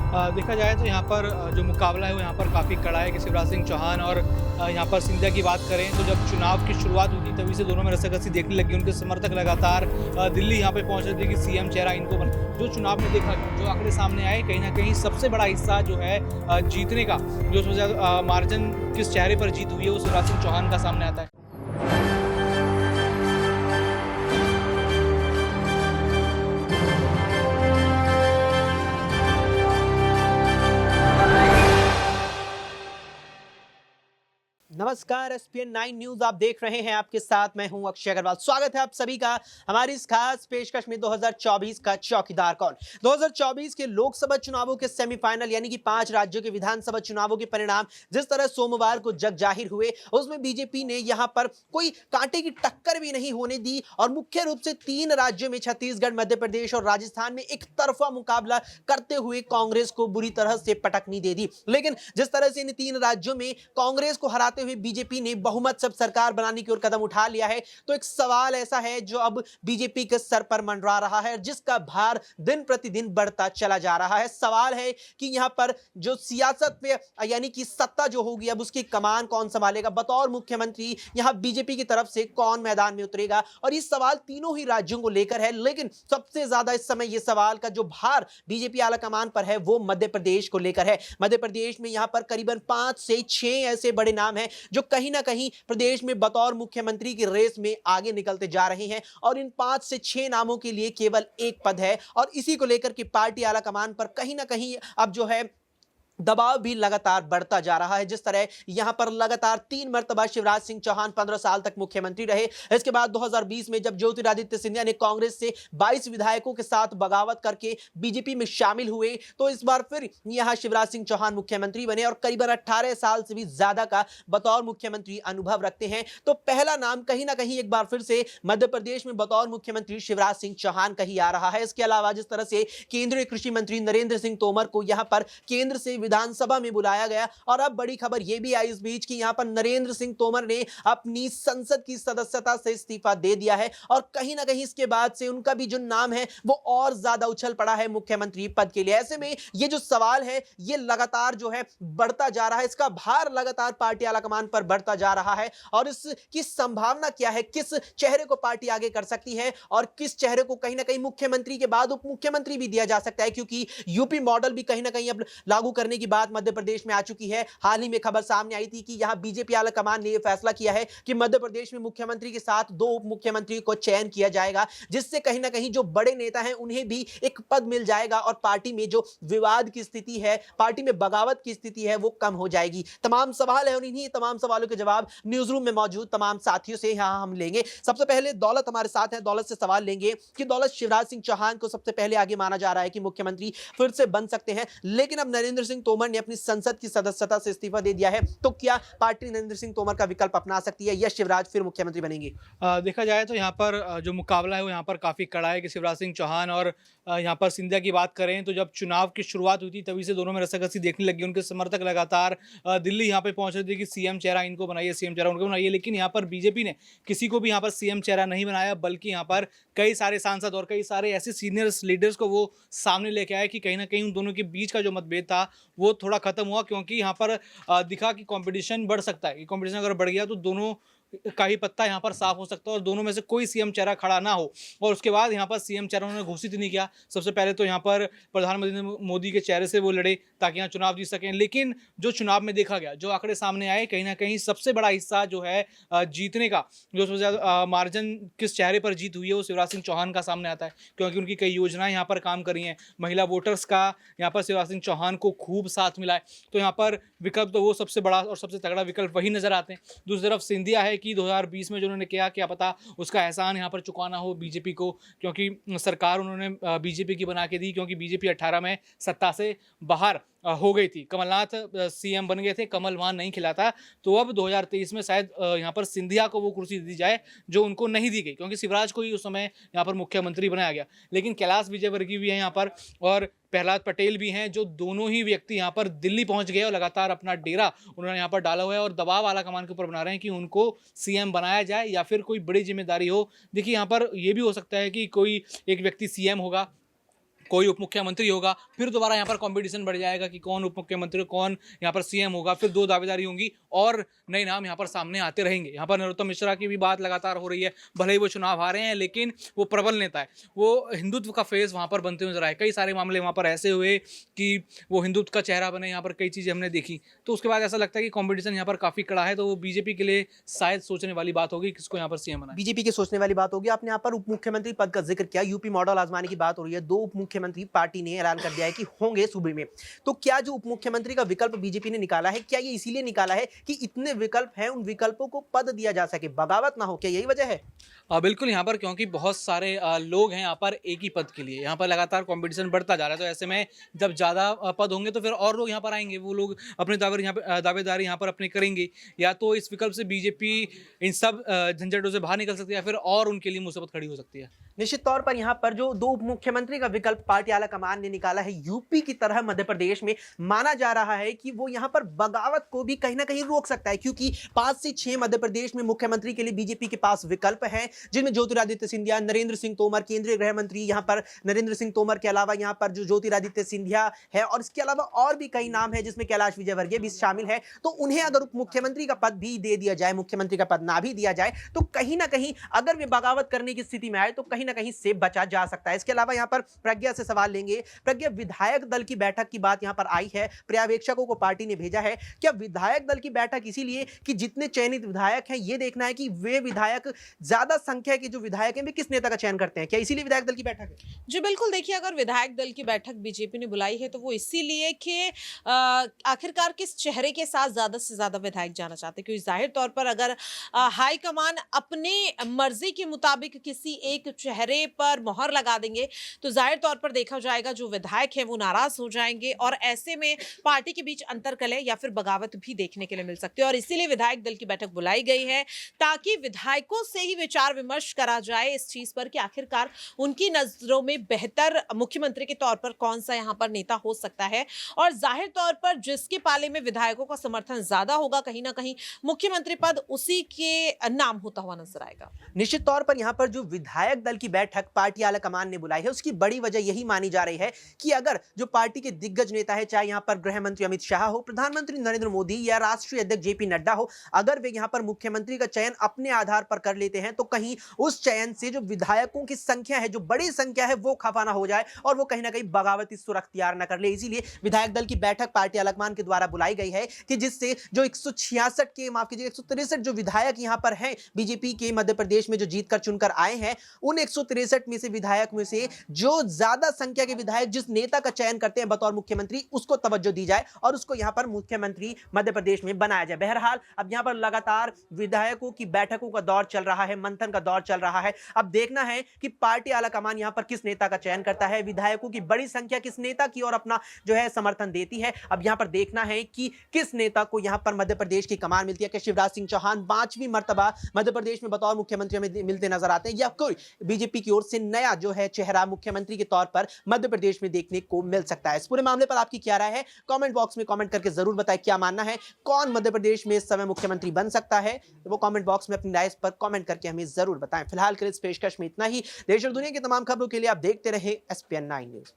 देखा जाए तो यहाँ पर जो मुकाबला है वो यहाँ पर काफ़ी कड़ा है कि शिवराज सिंह चौहान और यहाँ पर सिंधिया की बात करें तो जब चुनाव की शुरुआत हुई थी तभी से दोनों में रस्साकसी देखने लगी। उनके समर्थक लगातार दिल्ली यहाँ पे पहुँच रहे थे कि सीएम चेहरा इनको बन। जो चुनाव में देखा गया, जो आंकड़े सामने आए, कहीं ना कहीं सबसे बड़ा हिस्सा जो है जीतने का, जो सबसे ज़्यादा मार्जिन किस चेहरे पर जीत हुई है वो शिवराज सिंह चौहान का सामने आता है। नमस्कार एसपीएन 9 न्यूज आप देख रहे हैं। आपके साथ मैं हूं अक्षय अग्रवाल। स्वागत है आप सभी का हमारी इस खास पेशकश में 2024 का चौकीदार कौन। 2024 के लोकसभा चुनावों के सेमीफाइनल यानी कि 5 राज्यों के विधानसभा चुनावों के परिणाम जिस तरह सोमवार को जग जाहिर हुए, उसमें बीजेपी ने यहां पर कोई कांटे की टक्कर भी नहीं होने दी और मुख्य रूप से 3 राज्यों में छत्तीसगढ़, मध्य प्रदेश और राजस्थान में एक तरफा मुकाबला करते हुए कांग्रेस को बुरी तरह से पटकनी दे दी। लेकिन जिस तरह से इन 3 राज्यों में कांग्रेस को हराते हुए बीजेपी ने बहुमत सब सरकार बनाने की ओर कदम उठा लिया है, तो एक सवाल ऐसा है जो अब बीजेपी के सर पर मंडरा रहा है, जिसका भार दिन प्रतिदिन बढ़ता चला जा रहा है। सवाल है कि यहां पर जो सियासत पे यानी कि सत्ता जो होगी, अब उसकी कमान कौन संभालेगा, बतौर मुख्यमंत्री यहां बीजेपी की तरफ से कौन मैदान में उतरेगा। और ये सवाल तीनों ही राज्यों को लेकर है, लेकिन सबसे ज्यादा इस समय ये सवाल का जो भार बीजेपी आला कमान पर है वो मध्य प्रदेश को लेकर है। मध्य प्रदेश में यहां पर करीबन 5 से 6 ऐसे बड़े नाम हैं जो कहीं ना कहीं प्रदेश में बतौर मुख्यमंत्री की रेस में आगे निकलते जा रहे हैं और इन 5 से 6 नामों के लिए केवल एक पद है और इसी को लेकर के पार्टी आला कमान पर कहीं ना कहीं अब जो है दबाव भी लगातार बढ़ता जा रहा है। जिस तरह यहां पर लगातार 3 मर्तबा शिवराज सिंह चौहान 15 साल तक मुख्यमंत्री रहे। इसके बाद 2020 में जब ज्योतिरादित्य सिंधिया ने कांग्रेस से 22 विधायकों के साथ बगावत करके बीजेपी में शामिल हुए, तो इस बार फिर यहां शिवराज सिंह चौहान मुख्यमंत्री बने और करीबन 18 साल से भी ज्यादा का बतौर मुख्यमंत्री अनुभव रखते हैं। तो पहला नाम कहीं ना कहीं एक बार फिर से मध्य प्रदेश में बतौर मुख्यमंत्री शिवराज सिंह चौहान का ही आ रहा है। इसके अलावा जिस तरह से केंद्रीय कृषि मंत्री नरेंद्र सिंह तोमर को यहां पर केंद्र से विधानसभा में बुलाया गया और अब बड़ी खबर यह भी आई इस बीच कि यहां पर नरेंद्र सिंह तोमर ने अपनी संसद की सदस्यता से इस्तीफा दे दिया है और कहीं ना कहीं इसके बाद से उनका भी जो नाम है वो और ज्यादा उछल पड़ा है मुख्यमंत्री पद के लिए। ऐसे में ये जो सवाल है ये लगातार जो है बढ़ता जा रहा है, इसका भार लगातार पार्टी आलाकमान पर बढ़ता जा रहा है और इसकी संभावना क्या है, किस चेहरे को पार्टी आगे कर सकती है और किस चेहरे को कहीं ना कहीं मुख्यमंत्री के बाद उप मुख्यमंत्री भी दिया जा सकता है, क्योंकि यूपी मॉडल भी कहीं ना कहीं अब लागू करने की बात मध्य प्रदेश में आ चुकी है। हाल ही में खबर सामने आई थी कि यहां बीजेपी आला कमान ने यह फैसला किया है कि मध्य प्रदेश में मुख्यमंत्री के साथ 2 उप मुख्यमंत्री को चयन किया जाएगा, जिससे कहीं ना कहीं जो बड़े नेता हैं उन्हें भी एक पद मिल जाएगा और पार्टी में जो विवाद की स्थिति है, पार्टी में बगावत की स्थिति है, वो कम हो जाएगी। तमाम सवाल है और इन्हीं तमाम सवालों के जवाब न्यूज रूम में मौजूद तमाम साथियों से यहां हम लेंगे। सबसे पहले दौलत हमारे साथ है, दौलत से सवाल लेंगे कि दौलत, शिवराज सिंह चौहान को सबसे पहले आगे माना जा रहा है कि मुख्यमंत्री फिर से बन सकते हैं, लेकिन अब नरेंद्र सिंह तोमर ने अपनी संसद की सदस्यता से इस्तीफा दे दिया है, तो क्या पार्टी नरेंद्र सिंह तोमर का विकल्प अपना सकती है या शिवराज फिर मुख्यमंत्री बनेंगे? देखा जाए तो यहाँ पर जो मुकाबला है वो यहाँ पर काफ़ी कड़ा है कि शिवराज सिंह चौहान और यहाँ पर सिंधिया की बात करें तो जब चुनाव की शुरुआत हुई थी तभी से दोनों में रस्साकसी देखने लगी। उनके समर्थक लगातार दिल्ली यहाँ पे पहुँच रहे थे कि सीएम चेहरा इनको बनाइए, सीएम चेहरा उनको बनाइए, लेकिन यहाँ पर बीजेपी ने किसी को भी यहाँ पर सीएम चेहरा नहीं बनाया, बल्कि यहाँ पर कई सारे सांसद और कई सारे ऐसे सीनियर लीडर्स को वो सामने लेके आए कि कहीं ना कहीं उन दोनों के बीच का जो मतभेद था वो थोड़ा खत्म हुआ, क्योंकि यहाँ पर दिखा कि कंपटीशन बढ़ सकता है। कंपटीशन अगर बढ़ गया तो दोनों का ही पत्ता यहाँ पर साफ हो सकता है और दोनों में से कोई सीएम चेहरा खड़ा ना हो। और उसके बाद यहाँ पर सीएम चेहरा उन्होंने घोषित नहीं किया। सबसे पहले तो यहाँ पर प्रधानमंत्री मोदी के चेहरे से वो लड़े ताकि यहाँ चुनाव जीत सकें, लेकिन जो चुनाव में देखा गया, जो आंकड़े सामने आए, कहीं ना कहीं सबसे बड़ा हिस्सा जो है जीतने का, जो सबसे ज़्यादा मार्जिन किस चेहरे पर जीत हुई है वो शिवराज सिंह चौहान का सामने आता है, क्योंकि उनकी कई योजनाएं यहाँ पर काम करी हैं। महिला वोटर्स का यहाँ पर शिवराज सिंह चौहान को खूब साथ मिला है, तो यहाँ पर विकल्प तो वो सबसे बड़ा और सबसे तगड़ा विकल्प वही नजर आते हैं। दूसरी तरफ सिंधिया है कि 2020 में जो उन्होंने किया, क्या पता उसका एहसान यहाँ पर चुकाना हो बीजेपी को, क्योंकि सरकार उन्होंने बीजेपी की बना के दी, क्योंकि बीजेपी 18 में सत्ता से बाहर हो गई थी। कमलनाथ सीएम बन गए थे, कमल वहां नहीं खिलाता, तो अब 2023 में शायद यहाँ पर सिंधिया को वो कुर्सी दी जाए जो उनको नहीं दी गई, क्योंकि शिवराज को ही उस समय यहाँ पर मुख्यमंत्री बनाया गया। लेकिन कैलाश विजयवर्गीय भी है यहाँ पर और प्रहलाद पटेल भी हैं, जो दोनों ही व्यक्ति यहाँ पर दिल्ली पहुंच गए और लगातार अपना डेरा उन्होंने यहाँ पर डाला हुआ है और दबाव आला कमान के ऊपर बना रहे हैं कि उनको सीएम बनाया जाए या फिर कोई बड़ी जिम्मेदारी हो। देखिए यहाँ पर यह भी हो सकता है कि कोई एक व्यक्ति सीएम होगा, कोई उप मुख्यमंत्री होगा, फिर दोबारा यहाँ पर कंपटीशन बढ़ जाएगा कि कौन उप मुख्यमंत्री, कौन यहाँ पर सीएम होगा, फिर 2 दावेदारी होंगी और नए नाम यहाँ पर सामने आते रहेंगे। यहाँ पर नरोत्तम मिश्रा की भी बात लगातार हो रही है, भले ही वो चुनाव हारे हैं लेकिन वो प्रबल नेता है, वो हिंदुत्व का फेस वहाँ पर बनते नजर आए। कई सारे मामले वहाँ पर ऐसे हुए कि वो हिंदुत्व का चेहरा बने, यहाँ पर कई चीज़ें हमने देखी। तो उसके बाद ऐसा लगता है कि कॉम्पिटिशन यहाँ पर काफ़ी कड़ा है, तो वो बीजेपी के लिए शायद सोचने वाली बात होगी किसको यहाँ पर सीएम बनाए। बीजेपी के सोचने वाली बात होगी। आपने यहाँ पर उप मुख्यमंत्री पद का जिक्र किया, यूपी मॉडल आजमाने की बात हो रही है। 2 उप मुख्यमंत्री पार्टी ने ऐलान कर दिया है कि होंगे सूबे में। तो क्या जो उप मुख्यमंत्री का विकल्प बीजेपी ने निकाला है, क्या ये इसीलिए निकाला है कि इतने विकल्प हैं, उन विकल्पों को पद दिया जा सके, बगावत ना हो, क्या यही वजह है? बिल्कुल, यहाँ पर क्योंकि बहुत सारे लोग हैं यहाँ पर एक ही पद के लिए, यहाँ पर लगातार कंपटीशन बढ़ता जा रहा है, तो ऐसे में जब ज़्यादा पद होंगे तो फिर और लोग यहाँ पर आएंगे, वो लोग अपने दावेदारी यहाँ पर अपने करेंगे। या तो इस विकल्प से बीजेपी इन सब झंझटों से बाहर निकल सकती है, या फिर और उनके लिए मुसीबत खड़ी हो सकती है। निश्चित तौर पर यहाँ पर जो 2 उप मुख्यमंत्री का विकल्प पार्टी आला कमान ने निकाला है, यूपी की तरह मध्य प्रदेश में माना जा रहा है कि वो यहाँ पर बगावत को भी कहीं ना कहीं रोक सकता है, क्योंकि 5 से 6 मध्य प्रदेश में मुख्यमंत्री के लिए बीजेपी के पास विकल्प हैं, जिनमें ज्योतिरादित्य सिंधिया, नरेंद्र सिंह तोमर, केंद्रीय गृह मंत्री, यहाँ पर नरेंद्र सिंह तोमर के अलावा यहाँ पर जो ज्योतिरादित्य सिंधिया है, और इसके अलावा और भी कई नाम है जिसमें कैलाश विजयवर्गीय भी शामिल है। तो उन्हें अगर उप मुख्यमंत्री का पद भी दे दिया जाए, मुख्यमंत्री का पद ना भी दिया जाए, तो कहीं ना कहीं अगर वे बगावत करने की स्थिति में आए तो कहीं ना कहीं से बचा जा सकता है। इसके अलावा यहाँ पर प्रज्ञा से सवाल लेंगे। प्रज्ञा, विधायक दल की बैठक की बात यहाँ पर आई है, पर्यवेक्षकों को पार्टी ने भेजा है। क्या विधायक दल की बैठक इसीलिए कि जितने चयनित विधायक हैं, ये देखना है कि वे विधायक, ज्यादा संख्या के जो विधायक हैं, वे किस नेता का चयन करते हैं, क्या इसीलिए विधायक दल की बैठक है? जी बिल्कुल, देखिए अगर विधायक दल की बैठक बीजेपी ने बुलाई है तो वो इसीलिए कि आखिरकार किस चेहरे के साथ ज्यादा से ज्यादा विधायक जाना चाहते हैं, क्योंकि जाहिर तौर पर अगर हाईकमान अपने मर्जी के मुताबिक किसी एक चेहरे पर मोहर लगा देंगे तो जाहिर तौर पर देखा जाएगा जो विधायक हैं वो नाराज हो जाएंगे, और ऐसे में पार्टी के बीच अंतरकलह या फिर बगावत भी देखने के लिए मिल सकती है। और इसीलिए विधायक दल की बैठक बुलाई गई है ताकि विधायकों से ही विचार विमर्श करा जाए इस चीज पर कि आखिरकार उनकी नजरों में बेहतर मुख्यमंत्री के तौर पर कौन सा यहाँ पर नेता हो सकता है। और जाहिर तौर पर जिसके पाले में विधायकों का समर्थन ज्यादा होगा, कहीं ना कहीं मुख्यमंत्री पद उसी के नाम होता हुआ नजर आएगा। निश्चित तौर पर यहाँ पर जो विधायक दल की बैठक पार्टी आला कमान ने बुलाई है, उसकी बड़ी वजह यही मानी जा रही है कि अगर जो पार्टी के दिग्गज नेता है, चाहे यहाँ पर गृह मंत्री अमित शाह हो, प्रधानमंत्री नरेंद्र मोदी या राष्ट्रीय अध्यक्ष जेपी नड्डा हो, अगर वे यहाँ पर मुख्यमंत्री का चयन अपने आधार पर कर लेते हैं तो कहीं उस चयन से जो विधायकों की संख्या है, जो बड़ी संख्या है, वो खफा ना हो जाए और वो कहीं ना कहीं बगावती सुर अख्तियार न कर ले। इसीलिए विधायक दल की बैठक पार्टी आला कमान के द्वारा बुलाई गई है कि जिससे जो 166 के, माफ कीजिए 163 जो विधायक यहाँ पर हैं बीजेपी के मध्य प्रदेश में जो जीतकर चुनकर आए हैं, उन 163 में से विधायक में से जो ज्यादा संख्या के विधायक जिस नेता का चयन करते हैं बतौर मुख्यमंत्री, उसको तवज्जो दी जाए और उसको यहाँ पर मुख्यमंत्री मध्य प्रदेश में बनाया जाए। बहरहाल अब यहाँ पर लगातार विधायकों की बैठकों का दौर चल रहा है, मंथन का दौर चल रहा है। अब देखना है कि पार्टी आला कमान यहाँ पर किस नेता का चयन करता है, विधायकों की बड़ी संख्या किस नेता की और अपना जो है समर्थन देती है। अब यहाँ पर देखना है कि किस नेता को यहाँ पर मध्य प्रदेश की कमान मिलती है। क्या शिवराज सिंह चौहान 5वीं मर्तबा मध्य प्रदेश में बतौर मुख्यमंत्री में मिलते नजर आते हैं, या कोई बीजेपी की ओर से नया जो है चेहरा मुख्यमंत्री के तौर पर मध्य प्रदेश में देखने को मिल सकता है? इस पूरे मामले पर आपकी क्या राय है, कमेंट बॉक्स में कमेंट करके जरूर बताएं। क्या मानना है, कौन मध्य प्रदेश में इस समय मुख्यमंत्री बन सकता है, वो कमेंट बॉक्स में अपनी राय पर कमेंट करके हमें जरूर बताएं। फिलहाल के इस पेशकश में इतना ही। देश और दुनिया की तमाम खबरों के लिए आप देखते रहे SPN 9 न्यूज।